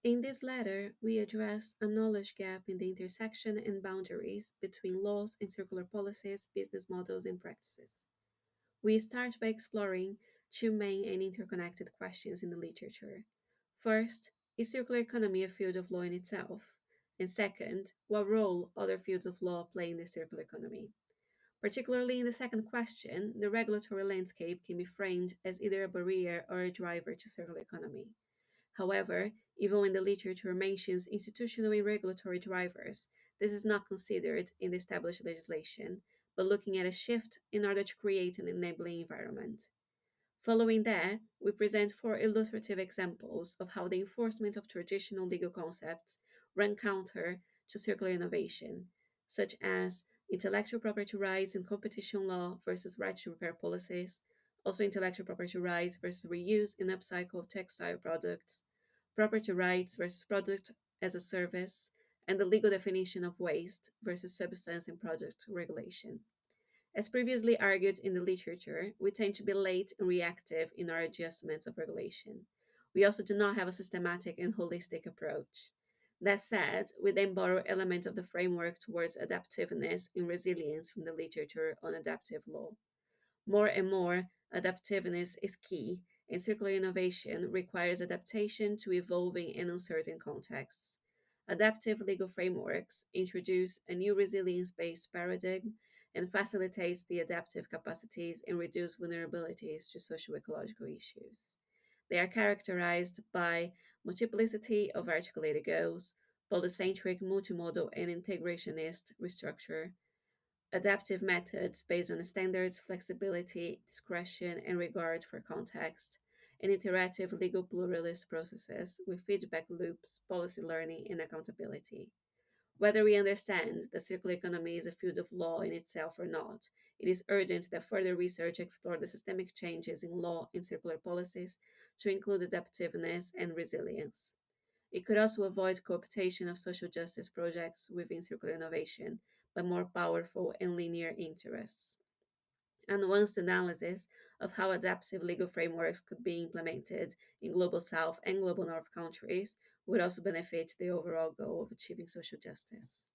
In this letter, we address a knowledge gap in the intersection and boundaries between laws and circular policies, business models, and practices. We start by exploring two main and interconnected questions in the literature. First, is circular economy a field of law in itself? And second, what role other fields of law play in the circular economy? Particularly in the second question, the regulatory landscape can be framed as either a barrier or a driver to circular economy. However, even when the literature mentions institutional and regulatory drivers, this is not considered in the established legislation, but looking at a shift in order to create an enabling environment. Following that, we present four illustrative examples of how the enforcement of traditional legal concepts run counter to circular innovation, such as intellectual property rights in competition law versus right to repair policies, also intellectual property rights versus reuse and upcycle of textile products, property rights versus product as a service, and the legal definition of waste versus substance and product regulation. As previously argued in the literature, we tend to be late and reactive in our adjustments of regulation. We also do not have a systematic and holistic approach. That said, we then borrow elements of the framework towards adaptiveness and resilience from the literature on adaptive law. More and more, adaptiveness is key, and circular innovation requires adaptation to evolving and uncertain contexts. Adaptive legal frameworks introduce a new resilience-based paradigm and facilitates the adaptive capacities and reduce vulnerabilities to socio-ecological issues. They are characterized by multiplicity of articulated goals, polycentric, multimodal, and integrationist restructure, adaptive methods based on standards, flexibility, discretion, and regard for context, and interactive legal pluralist processes with feedback loops, policy learning, and accountability. Whether we understand that circular economy is a field of law in itself or not, it is urgent that further research explore the systemic changes in law and circular policies to include adaptiveness and resilience. It could also avoid cooptation of social justice projects within circular innovation by more powerful and linear interests. And nuanced analysis of how adaptive legal frameworks could be implemented in Global South and Global North countries would also benefit the overall goal of achieving social justice.